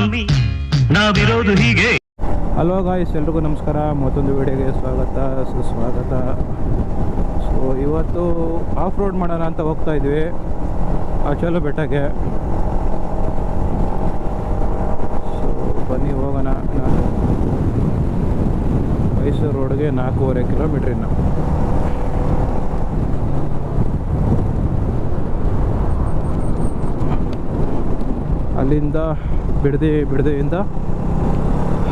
ಸ್ವಾಮಿ ನಾವಿರೋದು ಹೀಗೆ. Hello guys, ಎಲ್ರಿಗೂ ನಮಸ್ಕಾರ. ಮತ್ತೊಂದು ವಿಡಿಯೋಗೆ ಸ್ವಾಗತ ಸುಸ್ವಾಗತ. ಸೊ ಇವತ್ತು ಆಫ್ ರೋಡ್ ಮಾಡೋಣ ಅಂತ ಹೋಗ್ತಾ ಇದ್ವಿ ಅಚಲು ಬೆಟ್ಟಕ್ಕೆ. ಸೊ ಬನ್ನಿ ಹೋಗೋಣ. ನಾನು ಮೈಸೂರು ರೋಡ್ಗೆ 4.5 ಕಿಲೋಮೀಟ್ರ್ ಇನ್ನು. ಅಲ್ಲಿಂದ ಬಿಡದಿಯಿಂದ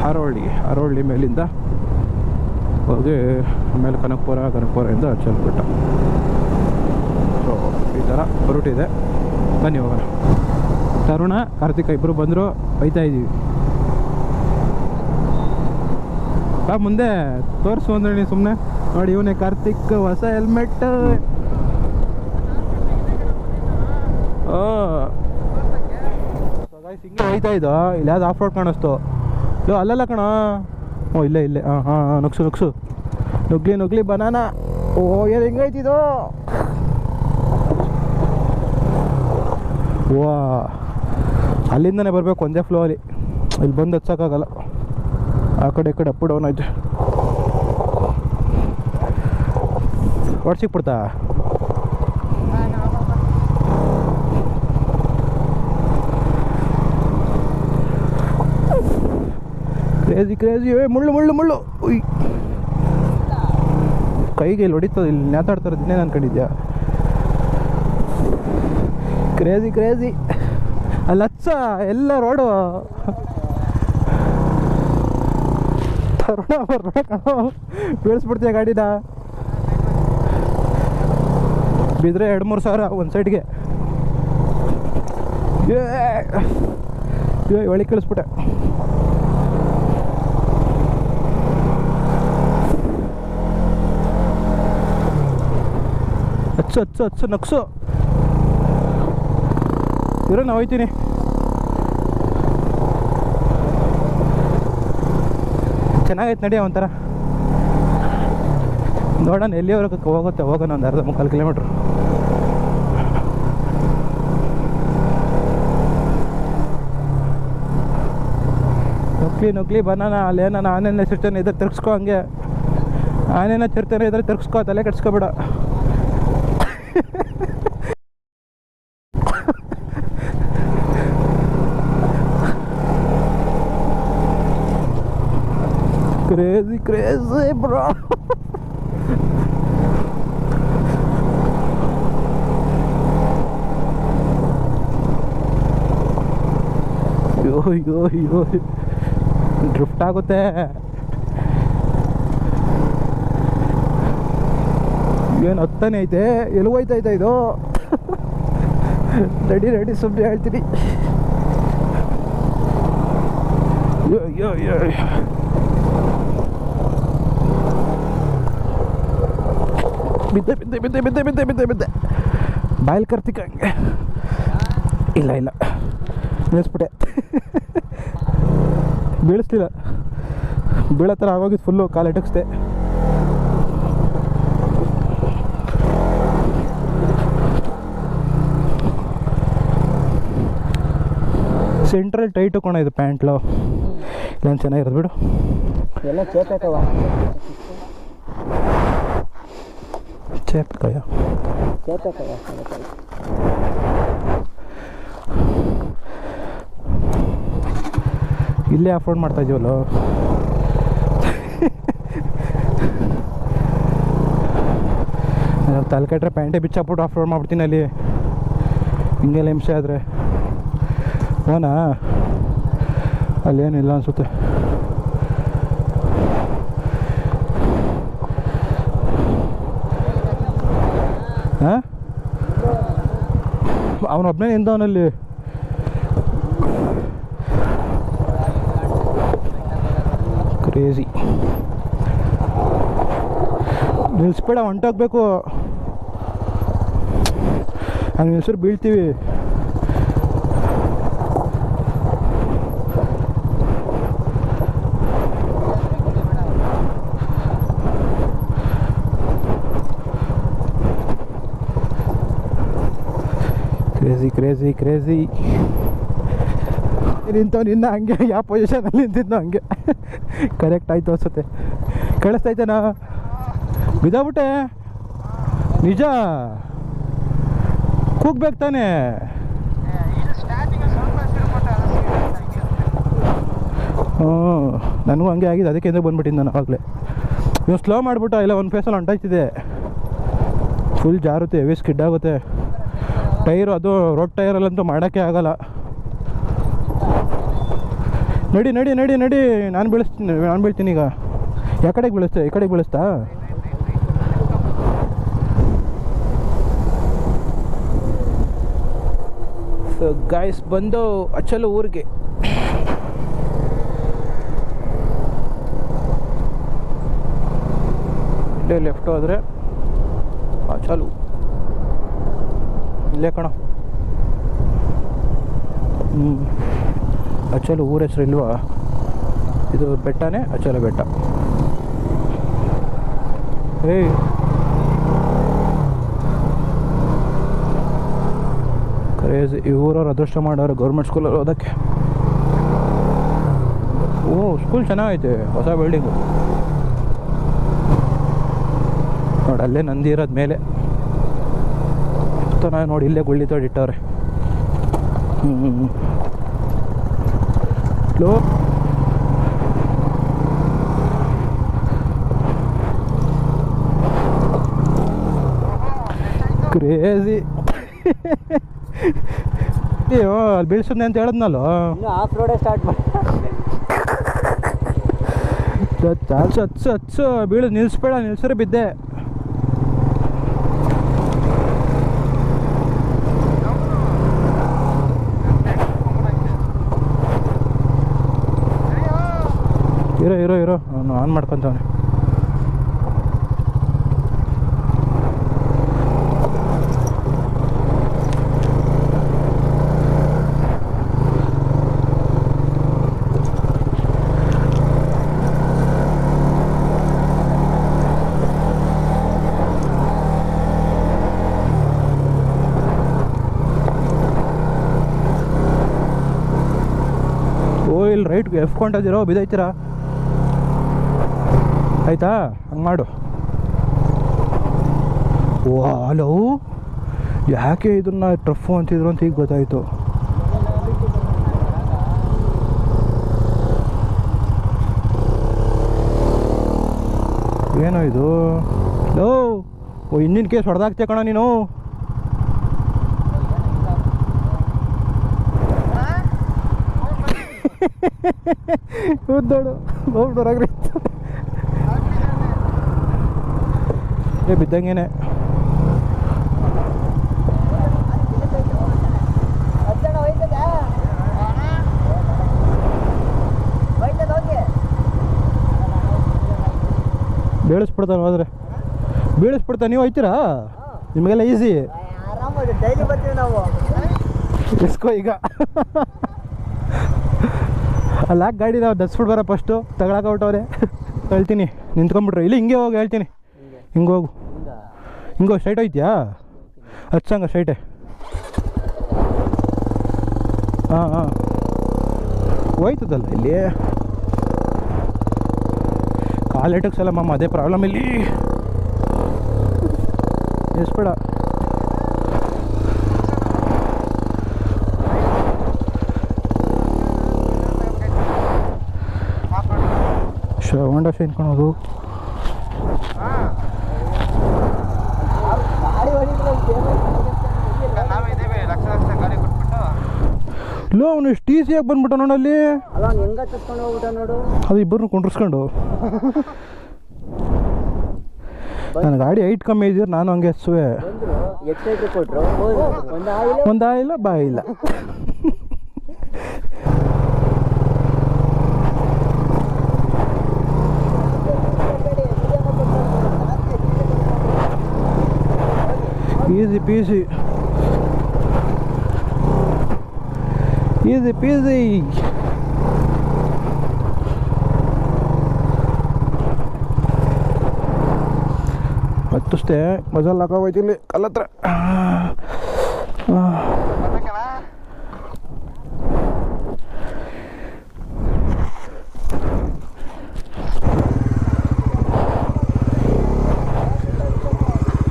ಹಾರೋಹಳ್ಳಿ ಮೇಲಿಂದ ಹೋಗಿ ಆಮೇಲೆ ಕನಕಪುರದಿಂದ ಅಚಲಪುರ. ಸೊ ಈ ಥರ ಹೊರಟಿದೆ. ಬನ್ನಿ ಹೋಗೋಣ. ತರುಣ ಕಾರ್ತಿಕ ಇಬ್ಬರು ಬಂದರು, ಬೈತಾ ಇದ್ದೀವಿ. ಬಾ ಮುಂದೆ ತೋರಿಸು ಅಂದ್ರೆ ಸುಮ್ಮನೆ ನೋಡಿ. ಇವನೇ ಕಾರ್ತಿಕ್, ಹೊಸ ಹೆಲ್ಮೆಟ್. ಹಿಂಗೆ ಹೋಯ್ತಾ ಇದ್ದೋ. ಇಲ್ಲಿ ಯಾವ್ದು ಆಫ್ ರೋಡ್ ಕಾಣಿಸ್ತು. ಅಲ್ಲಲ್ಲ ಕಣ. ಇಲ್ಲೇ ಹಾಂ ನುಗ್ಸು ನುಗ್ಲಿ ಬನಾನ. ಓ ಏನು ಹೆಂಗೈತಿದು. ವಾ ಅಲ್ಲಿಂದನೇ ಬರಬೇಕು ಒಂದೇ ಫ್ಲೋಲ್ಲಿ. ಇಲ್ಲಿ ಬಂದು ಹಚ್ಚೋಕ್ಕಾಗಲ್ಲ. ಆ ಕಡೆ ಈ ಕಡೆ ಅಪ್ ಡೌನ್ ಆಯ್ತು. ಸಿಕ್ಬಿಡ್ತಾ. ಕ್ರೇಜಿ ಮುಳ್ಳು ಉಯ್ ಕೈಗೆ ಇಲ್ಲಿ ಹೊಡಿತದೆ. ಇಲ್ಲಿ ನೇತಾಡ್ತಾರೆ ದಿನೇ ಅನ್ಕೊಂಡಿದ್ಯಾ. ಕ್ರೇಜಿ ಅಲ್ಲಿ ಹಚ್ಚ ಎಲ್ಲ ರೋಡು. ಬೀಳಿಸ್ಬಿಡ್ತೀಯ ಗಾಡಿನ. ಬಿದ್ದರೆ 2-3 ಸಾವಿರ ಒಂದು ಸೈಡ್ಗೆ. ಒಳಗೆ ಕಳಿಸ್ಬಿಟ್ಟೆ. ಹಚ್ಚು ನಕ್ಸು ಇರೋ. ನಾ ಹೋಯ್ತೀನಿ. ಚೆನ್ನಾಗೈತೆ ನಡಿ. ಒಂಥರ ನೋಡೋಣ ಎಲ್ಲಿವರೆಗೆ ಹೋಗೋಣ. ಒಂದು 1/2-3 ಕಿಲೋಮೀಟ್ರ್. ನುಗ್ಲಿ ಬನಾನ. ಅಲ್ಲೇನ ಆನೆನ ಚಿರ್ತಾನೆ ಇದ್ರೆ ತಿರ್ಗಿಸ್ಕೊ. ಹಂಗೆ ಆನೆನ ಚಿರ್ತಾನೆ ಇದ್ರೆ ತಿರ್ಗಿಸ್ಕೊ. ತಲೆ ಕೆಡ್ಸ್ಕೊಬೇಡ. Crazy bro. ಅಯ್ಯೋ ಡ್ರಿಫ್ಟ್ ಆಗುತ್ತೆ. ಏನು ಹತ್ತಾನೆ ಐತೆ. ಎಲ್ಲಿ ಹೋಯ್ತಾ ಇದು. ರೆಡಿ ಸುಮ್ಮನೆ ಹೇಳ್ತೀನಿ. ಬಿದ್ದೆ ಬಾಯಲ್ಲಿ ಕಾರ್ತಿಕ. ಹಂಗೆ ಇಲ್ಲ ನಿಲ್ಲಿಸ್ಬಿಟ್ಟೆ. ಬೀಳಿಸ್ಲಿಲ್ಲ. ಬೀಳೋ ಥರ ಆಗೋಗಿದ್ದು ಫುಲ್ಲು. ಕಾಲು ಎಟಕ್ಸ್ದೆ. ಸೆಂಟ್ರಲ್ ಟೈಟು ಕೊಣ ಇದು ಪ್ಯಾಂಟ್ಲು. ಇಲ್ಲೊಂದು ಚೆನ್ನಾಗಿರೋದು ಬಿಡು. ಎಲ್ಲ ಚೇಪಕಾಯ ಇಲ್ಲೇ ಅಫೋರ್ಡ್ ಮಾಡ್ತಾ ಇದೀವಲ್ಲ. ನಾನು ತಲೆ ಕೆಟ್ಟರೆ ಪ್ಯಾಂಟೇ ಬಿಚ್ಚಾಕ್ಬಿಟ್ಟು ಆಫ್ ರೋಡ್ ಮಾಡ್ಬಿಡ್ತೀನಿ ಅಲ್ಲಿ. ಹಿಂಗೆಲ್ಲ ಹಿಂಸೆ ಆದರೆ ಹೋನಾ. ಅಲ್ಲೇನಿಲ್ಲ ಅನಿಸುತ್ತೆ. ಹಾಂ ಅವನೊಬ್ಬನೇ ನಿಂತವನಲ್ಲಿ. ಕ್ರೇಜಿ. ನಿಲ್ಲಿಸ್ಬೇಡ, ಹೊಂಟೋಗ್ಬೇಕು. ಹಂಗೆ ನಿಲ್ಸಿದ್ರೆ ಬೀಳ್ತೀವಿ. Crazy crazy crazy. ನಿಂತವ್ ನಿನ್ನ ಹಂಗೆ ಯಾವ ಪೊಸಿಷನಲ್ಲಿ ನಿಂತಿದ್ನೋ ಹಂಗೆ ಕರೆಕ್ಟ್ ಆಯಿತು ಅನ್ಸುತ್ತೆ. ಕೇಳಿಸ್ತೈತೆನಾ? ಬಿದ್ದಾಬಿಟ್ಟೆ ನಿಜ. ಕೂಗ್ಬೇಕು ತಾನೇ. ಹ್ಞೂ ನನಗೂ ಹಂಗೆ ಆಗಿದೆ, ಅದಕ್ಕೆ ಅಂದರೆ ಬಂದ್ಬಿಟ್ಟಿದ್ದು ನಾನು ಆವಾಗಲೇ. ನೀವು ಸ್ಲೋ ಮಾಡಿಬಿಟ್ಟು ಇಲ್ಲ ಒಂದು ಫೇಸಲ್ಲಿ ಹೊಂಟಾಯ್ತಿದೆ, ಫುಲ್ ಜಾರುತ್ತೆ, ಹೆವಿ ಸ್ಕಿಡ್ ಆಗುತ್ತೆ ಟೈರು. ಅದು ರೋಡ್ ಟೈರಲ್ಲಂತೂ ಮಾಡೋಕ್ಕೆ ಆಗಲ್ಲ. ನಡಿ ನಡಿ ನಡಿ ನಡಿ, ನಾನು ಬೀಳ್ತೀನಿ ಈಗ. ಯಾವ ಕಡೆಗೆ ಬೀಳಿಸ್ತೆ? ಈ ಕಡೆಗೆ ಬೀಳಿಸ್ತಾ? ಸೊ ಗಾಯ್ಸ್ ಬಂದು ಅಚ್ಚಲು ಊರಿಗೆ. ಇಲ್ಲೇ ಲೆಫ್ಟ್ ಹೋದರೆ ಅಚ್ಚಲು, ಇಲ್ಲೇ ಕಣ. ಅಚ್ಚಲು ಊರ ಹೆಸರು ಇಲ್ವಾ? ಇದು ಬೆಟ್ಟನೇ, ಅಚ್ಚಲು ಬೆಟ್ಟ. ಏಯ್ ಕ್ರೇಜಿ. ಈ ಊರವ್ರು ಅದೃಷ್ಟ ಮಾಡೋರು ಗೌರ್ಮೆಂಟ್ ಸ್ಕೂಲಲ್ಲಿ ಓದೋಕ್ಕೆ. ಓ ಸ್ಕೂಲ್ ಚೆನ್ನಾಗೈತೆ, ಹೊಸ ಬಿಲ್ಡಿಂಗು ನೋಡಿ. ಅಲ್ಲೇ ನಂದಿ ಇರೋದು ಮೇಲೆ ನಾನು ನೋಡಿ, ಇಲ್ಲೇ ಗುಳ್ಳಿ ತೊಡಿ ಇಟ್ಟವ್ರೆ. Low crazy. ಅಯ್ಯೋ ಅಲ್ಲಿ ಬೀಳ್ಸೋದ್ನೆ ಅಂತ ಹೇಳಿದ್ನಲ್ಲೋ. ಆಫ್ ರೋಡೇ ಸ್ಟಾರ್ಟ್ ಮಾಡಿ ಹಚ್ಚು ಬೀಳು, ನಿಲ್ಲಿಸ್ಬೇಡ, ನಿಲ್ಸರೆ ಬಿದ್ದೆ. ಇರೋ ಅವನು ಆನ್ ಮಾಡ್ಕೊತವನೆ. ಓ ಇಲ್ಲಿ ರೈಟ್ಗೆ ಎಫ್ಕೊಂಡಿದ್ದೀರೋ, ಬಿದ್ದೈತೀರಾ? ಆಯಿತಾ? ಹಂಗೆ ಮಾಡು. ಓ ಹಲೋ, ಯಾಕೆ ಇದನ್ನು ಟ್ರಫು ಅಂತಿದ್ರು ಅಂತ ಈಗ ಗೊತ್ತಾಯಿತು. ಏನೋ ಇದು? ಓ ಹಿಂದಿನ ಕೇಸ್ ಹೊಡೆದಾಗ್ತೀಯ ಕಣ ನೀನು. ಉದ್ದೋಡು ಹೋಗ್ಬಿಡೋರಾಗ್ರಿ. ಬಿದ್ದಂಗೆನೆ. ಬೀಳಿಸ್ಬಿಡ್ತಾನೆ ಹೋದ್ರೆ, ಬೀಳಿಸ್ಬಿಡ್ತಾನೆ. ನೀವು ಹೋಯ್ತೀರಾ? ನಿಮಗೆಲ್ಲ ಈಸಿ. ಡೈಲಿ ಬರ್ತೀವಿ ನಾವು. ಇಸ್ಕೋ ಈಗ. ಅಲ್ಲಿ ಯಾಕೆ ಗಾಡಿ ನಾವು ದಸ್ಬಿಟ್ಟು ಬರೋ ಫಸ್ಟು ತಗೊಳಕ್ಕೆ ಹೊಟ್ಟವ್ರೆ. ಹೇಳ್ತೀನಿ ನಿಂತ್ಕೊಂಡ್ಬಿಟ್ರೆ. ಇಲ್ಲಿ ಹಿಂಗೆ ಹೋಗಿ ಹೇಳ್ತೀನಿ, ಹಿಂಗೆ ಹೋಗು, ಹಿಂಗೆ ಹೋಗಿ ಸ್ಟ್ರೈಟ್ ಹೋಯ್ತಿಯಾ? ಹಚ್ಚಂಗ ಸ್ಟ್ರೈಟೇ. ಹಾಂ ಹೋಯ್ತದಲ್ಲ ಇಲ್ಲಿ. ಕಾಲೇಟಕ್ಕೆ ಸಲ ಮಾಮ ಅದೇ ಪ್ರಾಬ್ಲಮ್ ಇಲ್ಲಿ. ಎಸ್ಬೇಡ. ಹೋಂಡಾ ಶೈನ್ ಕಾಣೋದು. ಲೋ ಅವನು ಎಷ್ಟು ಈಸಿಯಾಗಿ ಬಂದ್ಬಿಟ್ಟ ನೋಡಲ್ಲಿ. ಅದು ಇಬ್ಬರನ್ನು ಕುಂಡ್ರಿಸ್ಕೊಂಡು. ನನ್ನ ಗಾಡಿ ಹೈಟ್ ಕಮ್ಮಿ ಇದ್ದೀರ, ನಾನು ಹಂಗೆ ಹಚ್ಚುವೆ. ಒಂದು ಆಯಿಲ್ಲ ಬಾಯಿಲ್ಲ. Easy peasy, easy peasy. ಹತ್ತಷ್ಟೇ ಮಜಲ್ ಹಾಕೋಯ್ತು ಇಲ್ಲಿ ಕಲ್ಲತ್ರ.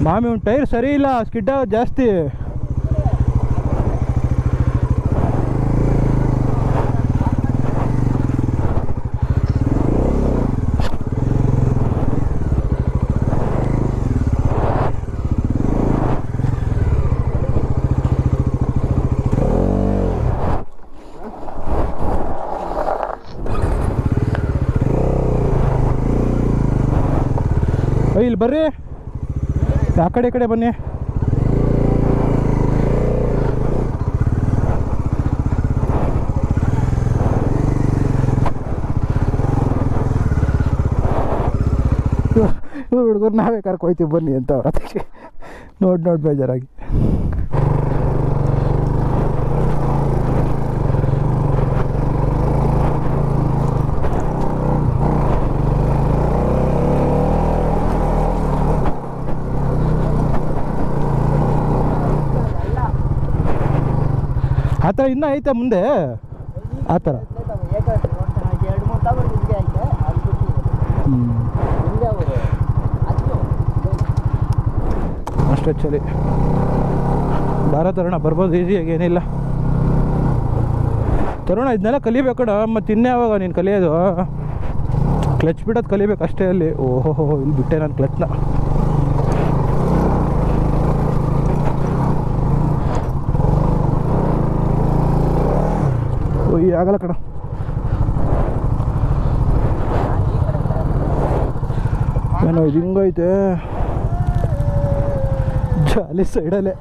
ಮಾಮಿ ಒಂದು ಟೈರ್ ಸರಿ ಇಲ್ಲ, ಸ್ಕಿಡ್ ಆಗೋದು ಜಾಸ್ತಿ. ಇಲ್ಲಿ ಬರ್ರಿ, ಆ ಕಡೆ ಈ ಕಡೆ ಬನ್ನಿ. ಇವ್ರು ಹುಡುಗರು ನಾವೇ ಕರ್ಕೊಯ್ತೀವಿ ಬನ್ನಿ ಅಂತ ಅವ್ರ ಅದಕ್ಕೆ ನೋಡಿ ಬೇಜಾರಾಗಿ. ಆ ಥರ ಇನ್ನೂ ಐತೆ ಮುಂದೆ ಆ ಥರ. ಅಷ್ಟೇ ಚಳಿ ಬಾರ ತರೋಣ, ಬರ್ಬೋದು ಈಸಿಯಾಗಿ, ಏನಿಲ್ಲ. ತರೋಣ ಇದನ್ನೆಲ್ಲ ಕಲಿಬೇಕಣ. ಮತ್ತು ಇನ್ಯಾವಾಗ ನೀನು ಕಲಿಯೋದು? ಕ್ಲಚ್ ಬಿಡೋದು ಕಲಿಬೇಕು ಅಷ್ಟೇ ಅಲ್ಲಿ. ಓಹೋ ಇಲ್ಲಿ ಬಿಟ್ಟೆ ನಾನು ಕ್ಲಚ್ನ. ಆಗಲ್ಲ ಕಣ. ಏನೋ ಇದು ಹಿಂಗೈತೆ ಜಾಲಿ ಸೈಡಲ್ಲೇ.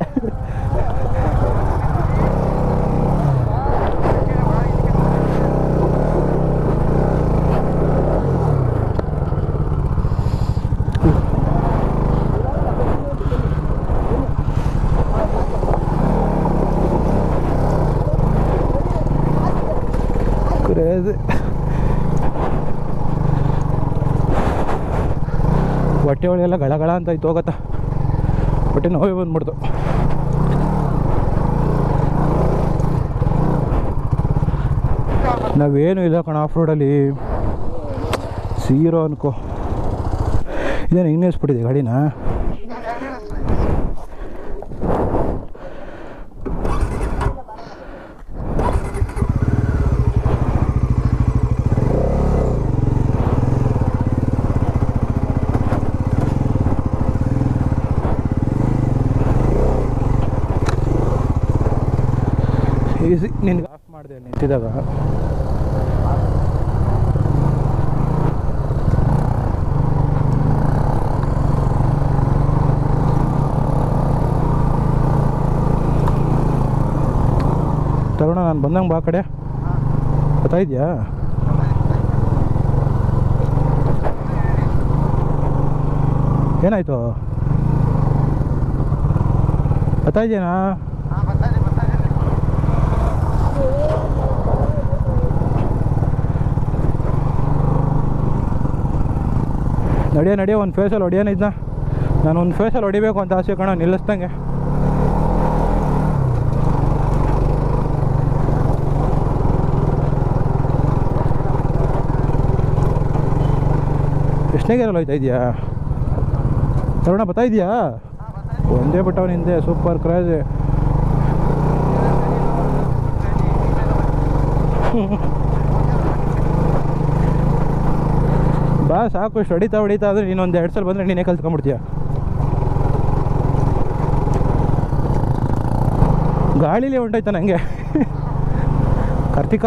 ಹೊಟ್ಟೆ ಒಳಗೆಲ್ಲ ಗಳಗಳ ಅಂತ ಇತ್ತು, ಹೋಗತ್ತ ಹೊಟ್ಟೆ ನೋವೇ ಬಂದ್ಬಿಡ್ತು. ನಾವೇನು ಇಲ್ಲ ಕಣ ಆಫ್ ರೋಡಲ್ಲಿ, ಸೀರೋ ಅನ್ಕೋ. ಇದೇನು ಹಿಂಗೆ ನಿಲ್ಲಿಸ್ಬಿಟ್ಟಿದೆ ಗಾಡಿನ. ಈಸಿ ನಿನ್ಗೆ ಆಫ್ ಮಾಡಿದೆ ನಿಂತಿದ್ದಾಗ. ತರೋಣ ನಾನು ಬಂದಂಗೆ ಬಾ ಕಡೆ, ಗೊತ್ತಾಯಿದ್ಯಾ? ಏನಾಯಿತು ಗೊತ್ತಾಯಿದ್ಯಾನಾ? ನಡಿಯೋ ಒಂದು ಫೇಸಲ್ಲಿ ಹೊಡಿಯೋಣ ಇದನ್ನ. ನಾನು ಒಂದು ಫೇಸಲ್ಲಿ ಹೊಡಿಬೇಕು ಅಂತ ಆಸೆ ಕಣ, ನಿಲ್ಲಿಸ್ದಂಗೆ. ಎಷ್ಟನೇ ಗೇರಲ್ಲಿ ಹೋಯ್ತಾ ಇದೆಯಾ? ತರುಣ ಬರ್ತಾ ಇದೆಯಾ? ಒಂದೇ ಬಿಟ್ಟವನು ಹಿಂದೆ, ಸೂಪರ್ ಕ್ರೇಜ್. ಬಾ ಸಾಕು, ಇಷ್ಟು ಹೊಡಿತಾ ಆದರೆ ನೀನೊಂದು 2 ಸಲ ಬಂದರೆ ನೀನೇ ಕಲ್ತ್ಕೊಂಡ್ಬಿಡ್ತೀಯ. ಗಾಳಿಲೇ ಹೊಂಟೋಯ್ತಾ ನನಗೆ. ಕಾರ್ತಿಕ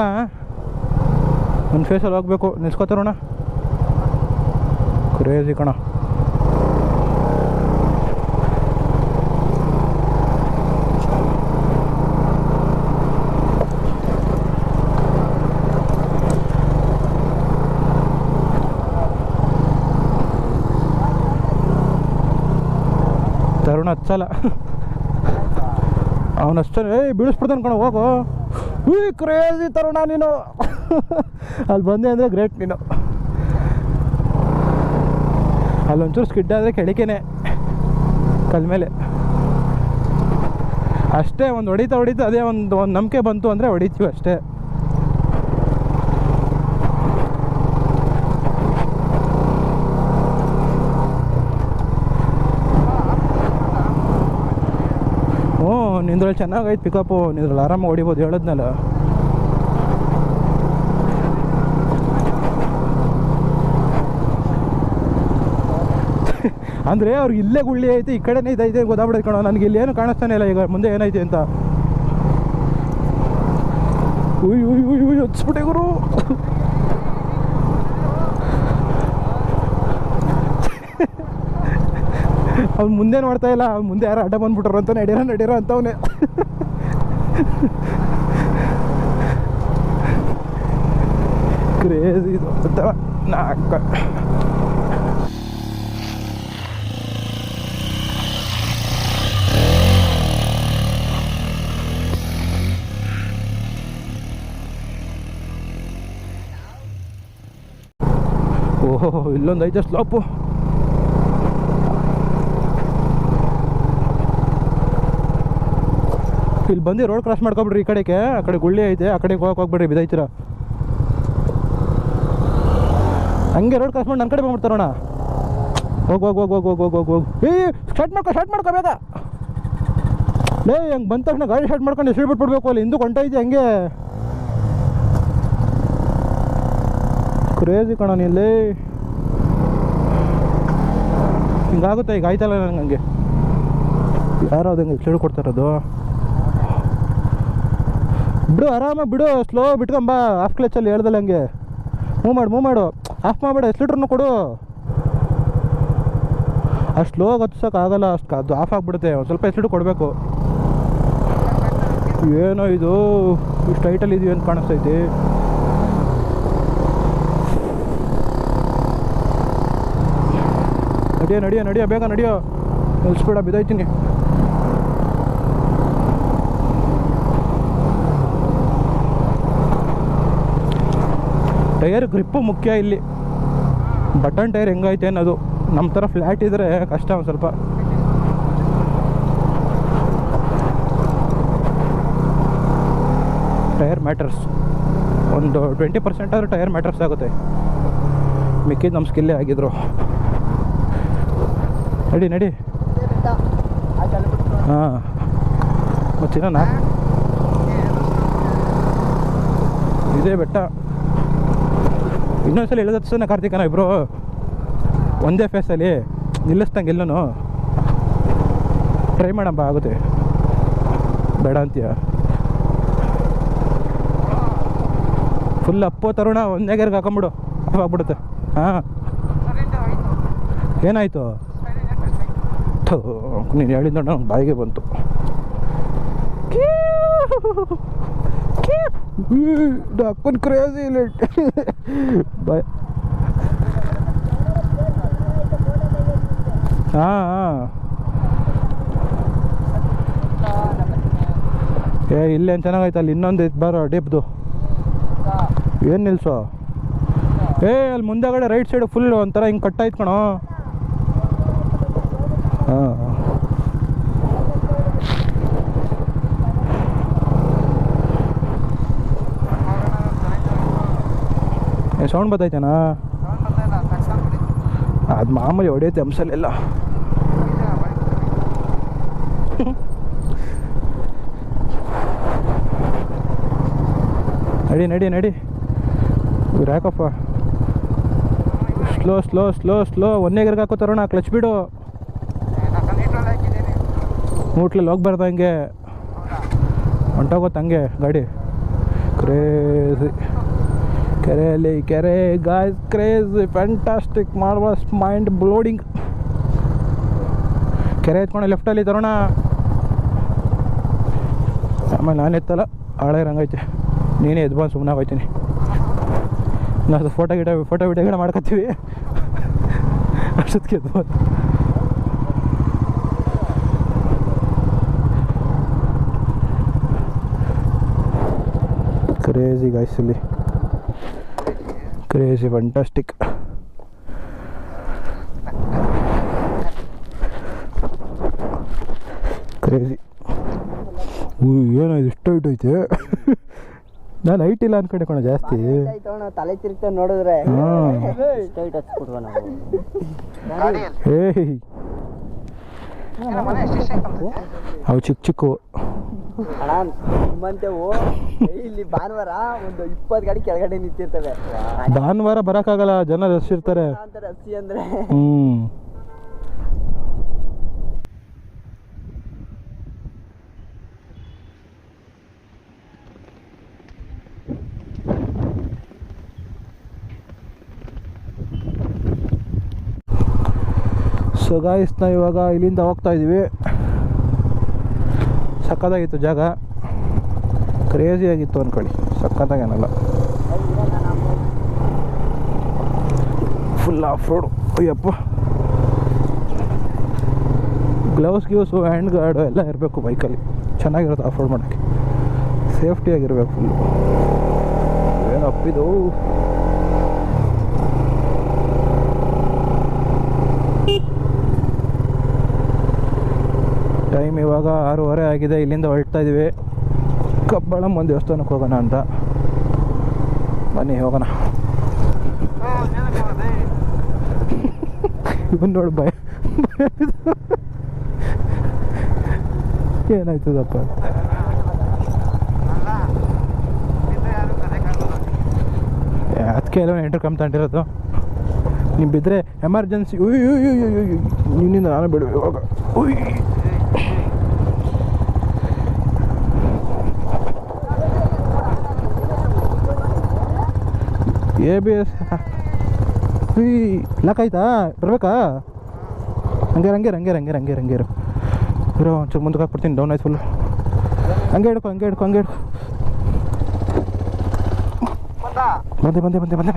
ಒಂದು ಫೇಸಲ್ಲಿ ಹೋಗ್ಬೇಕು, ನಿಲ್ಸ್ಕೊತಾರೋಣ. ಕ್ರೇಜಿ ಕಣ. ತರುಣ ಹಚ್ಚಲ್ಲ, ಅವನು ಅಷ್ಟೇ ಬೀಳಿಸ್ಬಿಡ್ತಾನೆ ಕಣ. ಹೋಗು ಕ್ರೇಜಿ ತರುಣ ನೀನು. ಅಲ್ಲಿ ಬಂದೆ ಅಂದರೆ ಗ್ರೇಟ್ ನೀನು. ಅಲ್ಲೊಂಚೂರು ಸ್ಕಿಡ್ ಆದರೆ ಕೆಳಕೇನೆ ಕಲ್ ಮೇಲೆ ಅಷ್ಟೇ. ಒಂದು ಹೊಡಿತಾ ಅದೇ ಒಂದು ನಂಬಿಕೆ ಬಂತು ಅಂದರೆ ಹೊಡಿತೀವಿ ಅಷ್ಟೇ. ನಿಂದ್ರಲ್ಲಿ ಚೆನ್ನಾಗೈತೆ ಪಿಕಪ್ಪು, ನಿಂದ್ರಲ್ಲಿ ಆರಾಮಾಗಿ ಹೊಡಿಬೋದು ಹೇಳದ್ನಲ್ಲ. ಅಂದರೆ ಅವ್ರಿಗೆ ಇಲ್ಲೇ ಗುಳ್ಳಿ ಐತೆ, ಈ ಕಡೆನೇ ಇದೈತೆ ಗೊತ್ತಾಗ್ಬಿಡೈತೆ ಕಣೋ. ನನಗೆ ಇಲ್ಲಿ ಏನು ಕಾಣಿಸ್ತಾನೆ ಇಲ್ಲ ಈಗ ಮುಂದೆ ಏನೈತೆ ಅಂತ. ಉಯ್ ಉಯ್ ಉಯ್ ಉಯ್ ಹಚ್ಬಿಟ್ಟೆ ಗುರು. ಅವ್ನು ಮುಂದೆ ನೋಡ್ತಾ ಇಲ್ಲ, ಅವ್ನು ಮುಂದೆ ಯಾರು ಅಡ್ಡ ಬಂದ್ಬಿಟ್ರು ಅಂತ ನಡೀರೋ ಅಂತವನೇ. ಕ್ರೇಜಿ ಇದು ಅಥವಾ ನಾಕ. ಓಹೋ ಇಲ್ಲೊಂದು ಐತೆ ಸ್ಲಾಪು. ಇಲ್ಲಿ ಬಂದು ರೋಡ್ ಕ್ರಾಸ್ ಮಾಡ್ಕೊಬಿಡ್ರಿ. ಈ ಕಡೆಗೆ ಆ ಕಡೆ ಗುಳ್ಳಿ ಐತೆ, ಆ ಕಡೆಗೆ ಹೋಗ್ಬಿಡ್ರಿ, ಬಿದ್ದೈತೀರ. ಹಂಗೆ ರೋಡ್ ಕ್ರಾಸ್ ಮಾಡಿ ನನ್ನ ಕಡೆ ಬಂದ್ಬಿಡ್ತಾರೋಣ. ಹೋಗು. ಸ್ಟಾರ್ಟ್ ಮಾಡ್ಕೊ ಬೇಗ. ಲೇ ಹಂಗೆ ಬಂದ ತಕ್ಷಣ ಗಾಡಿ ಸ್ಟಾರ್ಟ್ ಮಾಡ್ಕೊಂಡು ಎಷ್ಟು ಬಿಟ್ಬಿಡ್ಬೇಕು. ಅಲ್ಲಿ ಹಿಂದೂ ಹೊಂಟೈತೆ ಹಂಗೆ. ಕ್ರೇಜಿ ಕಣ ನೀಲ್ಲಿ. ಹಿಂಗಾಗುತ್ತೆ ಈಗ, ಆಯ್ತಲ್ಲ ನನಗೆ ಹಂಗೆ. ಯಾರೋ ಅದಂಗೆ ಎಕ್ಸಿಡೆಂಟ್ ಕೊಡ್ತಾರದು. ಬಿಡು ಆರಾಮಾಗಿ ಬಿಡು, ಸ್ಲೋ ಬಿಟ್ಕೊಂಬ. ಆಫ್ ಕ್ಲಚಲ್ಲಿ ಹೇಳ್ದಲ್ಲ ಹಂಗೆ ಮೂವ್ ಮಾಡು. ಆಫ್ ಮಾಡಬೇಡ, ಎಕ್ಸಿಲೇಟರ್ನು ಕೊಡು. ಅಷ್ಟು ಸ್ಲೋ ಹತ್ಸೋಕ್ಕಾಗಲ್ಲ, ಅಷ್ಟು ಅದು ಆಫ್ ಆಗಿಬಿಡುತ್ತೆ. ಒಂದು ಸ್ವಲ್ಪ ಎಕ್ಸಿಲೇಟರ್ ಕೊಡಬೇಕು. ಏನೋ ಇದು ಇಷ್ಟು ಹೈಟಲ್ಲಿ ಇದೆಯೋ ಅಂತ ಕಾಣಿಸ್ತೈತಿ. ನಡಿಯೋ ಬೇಗ ನಡಿಯೋ, ನಿಲ್ಸ್ಬೇಡ, ಬಿದ್ದೈತೀನಿ. ಟೈರ್ ಗ್ರಿಪ್ಪು ಮುಖ್ಯ ಇಲ್ಲಿ. ಬಟನ್ ಟೈರ್ ಹೆಂಗೈತೆ ಅನ್ನೋದು. ನಮ್ಮ ಥರ ಫ್ಲ್ಯಾಟ್ ಇದ್ದರೆ ಕಷ್ಟ ಒಂದು ಸ್ವಲ್ಪ. Tyre matters. ಒಂದು 20% ಆದರೂ ಟೈರ್ ಮ್ಯಾಟರ್ಸ್ ಆಗುತ್ತೆ. ಮಿಕ್ಕಿದ್ದು ನಮ್ಮ ಸ್ಕಿಲ್ಲೇ ಆಗಿದ್ರು. ನಡಿ. ಹಾಂ ಮತ್ತಿನ ಇದೇ ಬೆಟ್ಟ. ಇನ್ನೊಂದ್ಸಲ ಇಳಿದ ಕಾರ್ತಿಕನ ಇಬ್ಬರು ಒಂದೇ ಫೇಸಲ್ಲಿ ನಿಲ್ಲಿಸ್ದಂಗೆ ಎಲ್ಲೂ ಟ್ರೈ ಮಾಡಂಬ. ಆಗುತ್ತೆ ಬೇಡ ಅಂತೀಯ. ಫುಲ್ ಅಪ್ಪೋ ತರುಣ ಒಂದೇ ಗೇರ್ಗೆ ಹಾಕೊಂಬಿಡು, ಆಫ್ ಆಗ್ಬಿಡುತ್ತೆ. ಹಾಂ ಏನಾಯಿತು? ನೀನು ಹೇಳಿದ ನೋಡ ಬಾಯಿಗೆ ಬಂತು. ಹಾಕೊಂಡು ಕ್ರೇಜಿ ಇಲ್ಲ ಬಾಯ್. ಹಾಂ ಇಲ್ಲೇನು ಚೆನ್ನಾಗೈತೆ. ಅಲ್ಲಿ ಇನ್ನೊಂದು ಇದು ಬರೋ ಡಿಪ್ದು ಏನು ನಿಲ್ಸೋ. ಅಲ್ಲಿ ಮುಂದೆಗಡೆ ರೈಟ್ ಸೈಡು ಫುಲ್ ಒಂಥರ ಹಿಂಗೆ ಕಟ್ಟಾಯ್ತು ಕಣೋ. ಹಾಂ ಸೌಂಡ್ ಬರ್ತೈತೇನಾ? ಅದು ಮಾಮೂಲಿ ಹೊಡೆಯುತ್ತೆ ಅಂಶಲೆಲ್ಲ. ನಡಿ ಇವ್ರು ಯಾಕಪ್ಪ ಸ್ಲೋ ಒಂದೇ ಗಿರ್ಗೆ ಹಾಕೋತಾರೋಣ. ಕ್ಲಚ್ ಬಿಡು, ಮೂಟ್ಲಲ್ಲಿ ಹೋಗ್ಬಾರ್ದು ಹಂಗೆ, ಹೊಂಟೋಗುತ್ತೆ ಹಂಗೆ ಗಾಡಿ. ಕ್ರೇಜಿ ಕೆರೆ ಗಾಯ್ಸ್, ಕ್ರೇಜಿ ಫ್ಯಾಂಟಾಸ್ಟಿಕ್ ಮಾರ್ವಸ್ ಮೈಂಡ್ ಬ್ಲೋಡಿಂಗ್. ಕೆರೆ ಎತ್ಕೊಂಡು ಲೆಫ್ಟಲ್ಲಿ ತರೋಣ. ಆಮೇಲೆ ನಾನು ಎತ್ತಲ್ಲ, ಹಳೆ ರಂಗೈತೆ. ನೀನೇ ಎದ್ದು ಬಂದು ಸುಮ್ಮನೆ ಹೋಗ್ತೀನಿ. ನಾವು ಫೋಟೋ ವಿಡಿಯೋ ಮಾಡ್ಕೊತೀವಿ ಅಷ್ಟೊತ್ತಿಗೆ ಎದ್ದು ಬಂದು. ಕ್ರೇಜಿ ಗಾಯ್ಸ್, ಇಲ್ಲಿ ಕ್ರೇಜಿ ಫ್ಯಾಂಟಾಸ್ಟಿಕ್. ಕ್ರೇಜಿ. ಏನೋ ಇದು ಇಷ್ಟು ಹೈಟ್ ಐತೆ. ನಾನು ಹೈಟ್ ಇಲ್ಲ ಅನ್ಕೊಂಡೆ ಕಣ ಜಾಸ್ತಿ. ತಲೆ ತಿರುಗ್ತಾ ನೋಡಿದ್ರೆ ಅವು ಚಿಕ್ಕ ಅಣ್ಣ ನಿಮ್ಮಂತೆವು ಇಲ್ಲಿ ಭಾನುವಾರ ಒಂದು 20 ಗಾಡಿ ಕೆಳಗಡೆ ನಿಂತಿರ್ತವೆ. ಭಾನುವಾರ ಬರೋಕ್ಕಾಗಲ್ಲ, ಜನ ರಶ್ ಇರ್ತಾರೆ. ರಸ್ಸಿ ಅಂದ್ರೆ ಸೊ ಗಾಯ್ಸ್, ನಾವು ಇವಾಗ ಇಲ್ಲಿಂದ ಹೋಗ್ತಾ ಇದ್ದೀವಿ. ಸಕ್ಕತ್ತಾಗಿತ್ತು ಜಾಗ, ಕ್ರೇಜಿಯಾಗಿತ್ತು ಅಂದ್ಕೊಳ್ಳಿ, ಸಕ್ಕತ್ತಾಗೇನಲ್ಲ. Full off road. ಅಯ್ಯಪ್ಪ, ಗ್ಲೌಸು ಹ್ಯಾಂಡ್ ಗಾರ್ಡು ಎಲ್ಲ ಇರಬೇಕು ಬೈಕಲ್ಲಿ, ಚೆನ್ನಾಗಿರುತ್ತೆ ಆಫ್ ರೋಡ್ ಮಾಡೋಕ್ಕೆ, ಸೇಫ್ಟಿಯಾಗಿರ್ಬೇಕು ಫುಲ್ಲು. ಏನು ಅಪ್ಪಿದು. ಟೈಮ್ ಇವಾಗ 6:30 ಆಗಿದೆ. ಇಲ್ಲಿಂದ ಹೊರಡ್ತಾ ಇದ್ದೀವಿ. ಕಬ್ಬಾಳಮ್ಮ ಒಂದು ದೇವಸ್ಥಾನಕ್ಕೆ ಹೋಗೋಣ ಅಂತ. ಬನ್ನಿ ಹೋಗೋಣ. ಇವನ್ ನೋಡಿ ಭಯ ಏನಾಯ್ತದಪ್ಪ. ಅದಕ್ಕೆ ಎಲ್ಲ ಇಂಟರ್ಕಮ್ ತಗೊಂಡಿರೋದು. ನೀವು ಬಿದ್ದರೆ ಎಮರ್ಜೆನ್ಸಿ. ನಿನ್ನಿಂದ ನಾನು ಬಿಡುವೆ ಇವಾಗ. ABS ಲಾಕ್ ಆಯ್ತಾ? ಬರ್ಬೇಕಾ? ಹಂಗೆ ಇರೋ ಒಂಚೂರು ಮುಂದಕ್ಕೆ ಹಾಕ್ಬಿಡ್ತೀನಿ. ಡೌನ್ ಆಯ್ತು ಫುಲ್ಲು. ಹಂಗೆ ಹಿಡ್ಕೊ. ಬಂದೆ.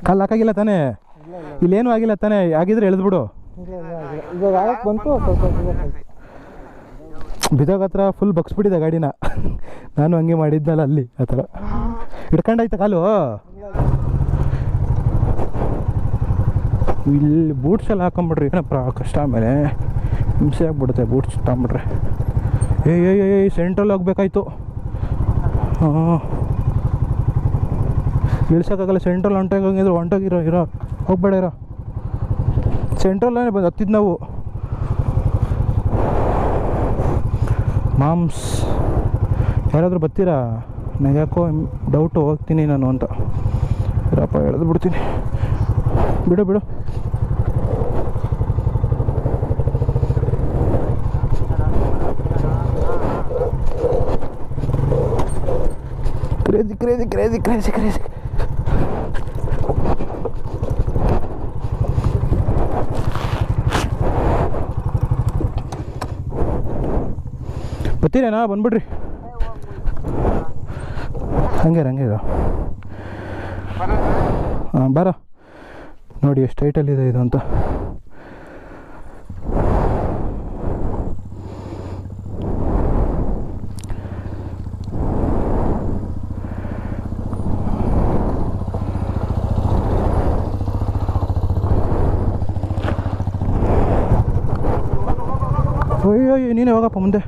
ಕಾಲು ಹಾಕಾಗಿಲ್ಲ ತಾನೇ? ಇಲ್ಲೇನು ಆಗಿಲ್ಲ ತಾನೇ? ಆಗಿದ್ರೆ ಎಳೆದ್ಬಿಡು. ಬಿದಾಗ ಹತ್ರ ಫುಲ್ ಬಗ್ಸ್ಬಿಟ್ಟಿದೆ ಗಾಡಿನ. ನಾನು ಹಂಗೆ ಮಾಡಿದ್ನಲ್ಲ ಅಲ್ಲಿ, ಆ ಥರ ಹಿಡ್ಕೊಂಡಾಯ್ತ ಕಾಲು. ಇಲ್ಲಿ ಬೂಟ್ಸ್ ಎಲ್ಲ ಹಾಕೊಂಬಿಡ್ರಿ, ಏನಪ್ಪ ಕಷ್ಟ. ಆಮೇಲೆ ಹಿಂಸೆ ಆಗ್ಬಿಡುತ್ತೆ ಬೂಟ್ಸ್ ತಗೊಂಬಿಟ್ರೆ. ಸೆಂಟ್ರಲ್ಲಿ ಹೋಗ್ಬೇಕಾಯ್ತು. ಹಾಂ, ಇಳ್ಸೋಕ್ಕಾಗಲ್ಲ. ಸೆಂಟ್ರಲ್ ಹೊಂಟೋಗಿರೋ ಹೋಗ್ಬೇಡ ಇರೋ. ಸೆಂಟ್ರಲ್ಲೇ ಬಂದು ಹತ್ತಿದ್ದು ನಾವು. ಮಾಮ್ಸ್ ಯಾರಾದರೂ ಬರ್ತೀರಾ? ನನಗೆ ಯಾಕೋ ಡೌಟು, ಹೋಗ್ತೀನಿ ನಾನು ಅಂತ. ಇರಪ್ಪ, ಎಳೆದು ಬಿಡ್ತೀನಿ. ಬಿಡು. ಕ್ರೇಜಿ. ಬರ್ತೀರೇನಾ? ಬಂದ್ಬಿಡ್ರಿ. ಹಂಗೆ ಇರೋ. ಹಾಂ, ಬರ. ನೋಡಿ ಎಷ್ಟು ಹೈಟಲ್ಲಿದೆ ಇದು ಅಂತ. ಅಯ್ಯೋ, ನೀನೇ ಹೋಗಪ್ಪ ಮುಂದೆ.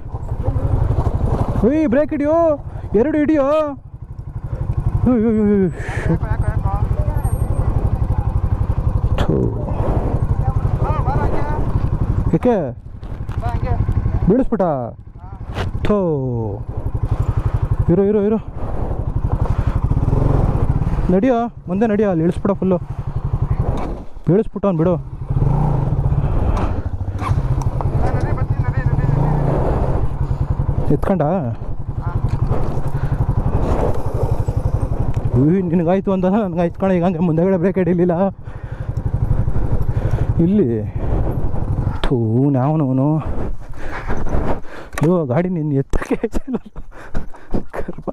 ಬ್ರೇಕ್ ಹಿಡಿಯೋ, 2 ಹಿಡಿಯೋ. ಏಕೆ ಬೀಳಿಸ್ಬಿಟ್ಟ? ಥೋ, ಇರೋ ನಡಿಯೋ, ಮುಂದೆ ನಡಿಯೋ. ಅಲ್ಲಿ ಇಳಿಸ್ಬಿಡ ಫುಲ್ಲು. ಬೀಳಿಸ್ಬಿಟ್ಟು ಅವ್ನು ಬಿಡು. ಎತ್ಕೊಂಡ? ನಿನಗಾಯ್ತು ಅಂತ ನನಗಾಯ್ತು ಕಣ. ಈಗ ಹಂಗೆ ಮುಂದೆಗಡೆ ಬ್ರೇಕ್ ಹಿಡಿಲಿಲ್ಲ ಇಲ್ಲಿ. ಥೂ, ನಾವನು ಗಾಡಿ ನಿನ್ನ ಎತ್ತಕ್ಕೆ ಕರ್ಮ.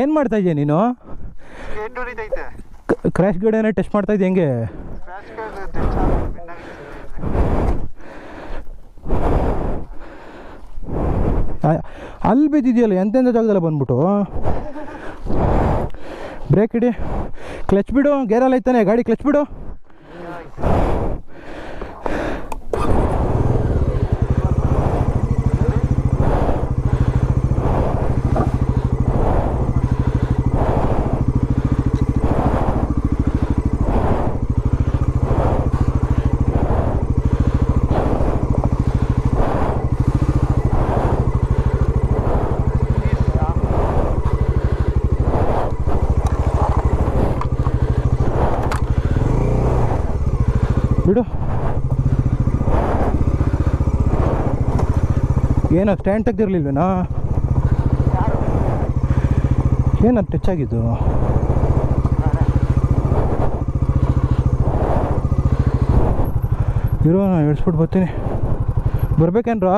ಏನು ಮಾಡ್ತಾ ಇದೆಯಾ ನೀನು? ಕ್ರ್ಯಾಶ್ ಗಾರ್ಡ್ ಟೆಸ್ಟ್ ಮಾಡ್ತಾ ಇದ್ದೆ. ಹೆಂಗೆ? ಅಲ್ಲಿ ಬಿದ್ದಿದೆಯಲ್ಲ, ಎಂತೆಂಥ ಜಾಗದಲ್ಲ ಬಂದ್ಬಿಟ್ಟು. ಬ್ರೇಕ್ ಹಿಡಿ, ಕ್ಲಚ್ ಬಿಡು. ಗೇರಲ್ಲಿ ಐತಾನೆ ಗಾಡಿ, ಕ್ಲಚ್ ಬಿಡು. ಬಿಡು. ಏನೋ ಸ್ಟ್ಯಾಂಡ್ ತೆಗ್ದಿರ್ಲಿಲ್ವೇನಾ? ಏನದು ಟಚ್ ಆಗಿದ್ದು? ಇರೋ ನಾ ಇಳಿಸ್ಬಿಟ್ಟು ಬರ್ತೀನಿ. ಬರ್ಬೇಕೇನ್ರ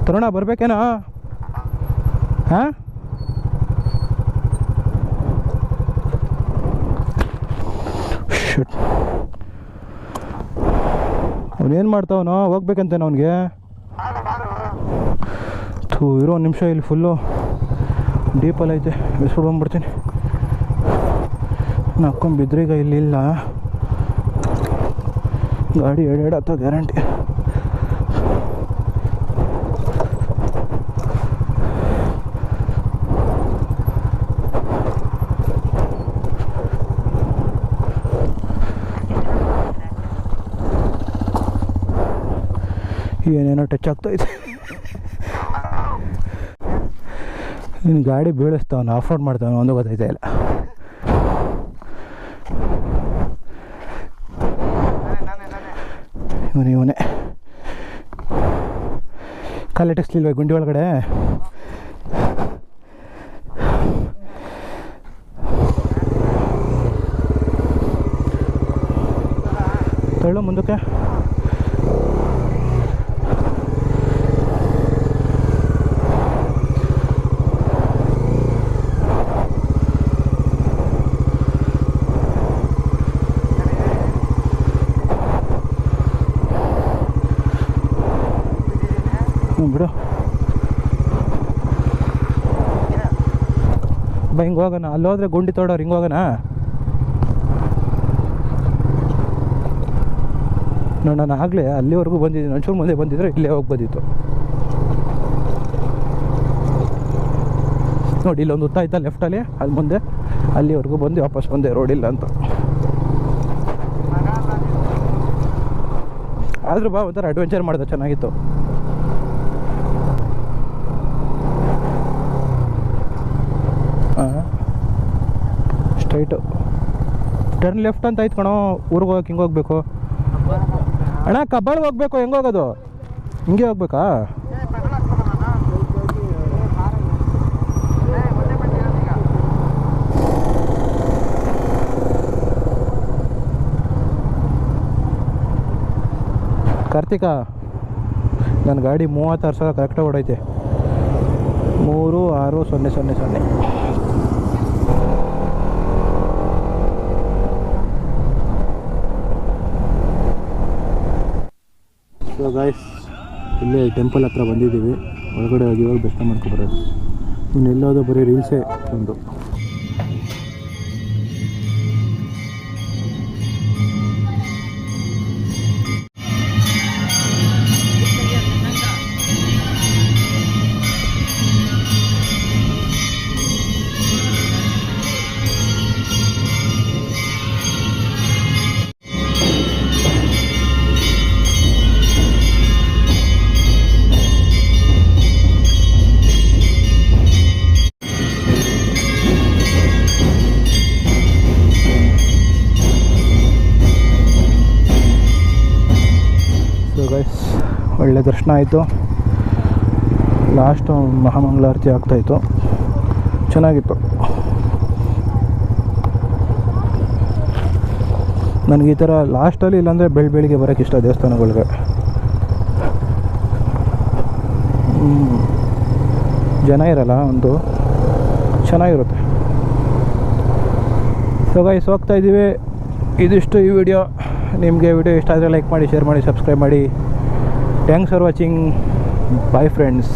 ತರುಣ? ಬರ್ಬೇಕೇನಾ? ಹಾಂ, ಶಿಟ್. ಅವನೇನು ಮಾಡ್ತಾವನೋ? ಹೋಗ್ಬೇಕಂತೇನೋ ಅವನಿಗೆ. ಇರೋ ಒಂದು ನಿಮಿಷ, ಇಲ್ಲಿ ಫುಲ್ಲು ಡೀಪಲ್ಲಿ ಐತೆ. ಇಳಿಸ್ಬಿಟ್ಟು ಬಂದ್ಬಿಡ್ತೀನಿ. ನಕ್ಕೊಂಡು ಬಿದ್ರೀಗ ಇಲ್ಲಿ ಇಲ್ಲ ಗಾಡಿ. ಎಡೆಡತ್ತ ಗ್ಯಾರಂಟಿ. ಏನೇನೋ ಟಚ್ ಆಗ್ತಾಯಿದೆ. ಇನ್ನು ಗಾಡಿ ಬೀಳಿಸ್ತಾವನು, ಆಫ್ ರೋಡ್ ಮಾಡ್ತಾವನು, ಒಂದು ಗೊತ್ತೈತೆ ಇಲ್ಲ. ಇವನೇ ಕಾಲಿಟ್ಟಿಸ್ಲಿಲ್ವ ಗುಂಡಿ ಒಳಗಡೆ? ತಳ್ಳು ಮುಂದಕ್ಕೆ. ಬಿಡು ಬಾ, ಹಿಂಗೆ ಹೋಗೋಣ. ಅಲ್ಲಿ ಹೋದ್ರೆ ಗುಂಡಿ ತೋಡೋರು, ಹಿಂಗೆ ಹೋಗೋಣ. ನೋಡಿ, ನಾನು ಆಗಲೇ ಅಲ್ಲಿವರೆಗೂ ಬಂದಿದ್ದೀನಿ. ಒಂಚೂರು ಮುಂದೆ ಬಂದಿದ್ರೆ ಇಲ್ಲೇ ಹೋಗ್ಬೋದಿತ್ತು. ನೋಡಿ, ಇಲ್ಲೊಂದು ಉತ್ತ ಆಯ್ತಾ ಲೆಫ್ಟಲ್ಲಿ, ಅಲ್ಲಿ ಮುಂದೆ ಅಲ್ಲಿವರೆಗೂ ಬಂದು ವಾಪಸ್ ಬಂದೆ, ರೋಡಿಲ್ಲ ಅಂತ. ಆದರೂ ಬಾ, ಒಂಥರ ಅಡ್ವೆಂಚರ್ ಮಾಡಿದೆ, ಚೆನ್ನಾಗಿತ್ತು. ಸ್ಟ್ರೈಟು ಟರ್ನ್ ಲೆಫ್ಟ್ ಅಂತ ಆಯ್ತು ಕಣೋ. ಊರಿಗೆ ಹೋಗಕ್ಕೆ ಹಿಂಗೆ ಹೋಗ್ಬೇಕು ಅಣ್ಣ. ಕಬ್ಬಾಳಿಗೆ ಹೋಗ್ಬೇಕು. ಹೆಂಗೆ ಹೋಗೋದು? ಹಿಂಗೆ ಹೋಗ್ಬೇಕಾ? ಕಾರ್ತಿಕ, ನನ್ನ ಗಾಡಿ 36,000 ಕರೆಕ್ಟಾಗಿ ಓಡೈತೆ. 36,000. ಸೊ ಗಾಯ್ಸ್, ಇಲ್ಲೇ ಟೆಂಪಲ್ ಹತ್ರ ಬಂದಿದ್ದೀವಿ. ಒಳಗಡೆ ಹೋಗಿ ಇವಾಗ ದರ್ಶನ ಮಾಡ್ಕೊಬರೋದು. ಇನ್ನು ಎಲ್ಲೋದು ಬರೀ ರೀಲ್ಸೇ ಒಂದು. ಒಳ್ಳೆ ದರ್ಶನ ಆಯಿತು. ಲಾಸ್ಟು ಮಹಾಮಂಗಳಾರತಿ ಆಗ್ತಾಯಿತ್ತು, ಚೆನ್ನಾಗಿತ್ತು. ನನಗೆ ಈ ಥರ ಲಾಸ್ಟಲ್ಲಿ ಇಲ್ಲಾಂದರೆ ಬೆಳಿಗ್ಗೆ ಬರೋಕ್ಕೆ ಇಷ್ಟ ದೇವಸ್ಥಾನಗಳಿಗೆ. ಜನ ಇರಲ್ಲ, ಒಂದು ಚೆನ್ನಾಗಿರುತ್ತೆ. ಸೊ ಗೈಸ್, ಹೋಗ್ತಾಯಿದ್ದೀವಿ. ಇದಿಷ್ಟು ಈ ವಿಡಿಯೋ. ನಿಮಗೆ ವಿಡಿಯೋ ಇಷ್ಟ ಆದರೆ ಲೈಕ್ ಮಾಡಿ, ಶೇರ್ ಮಾಡಿ, ಸಬ್ಸ್ಕ್ರೈಬ್ ಮಾಡಿ. Thanks for watching. Bye friends.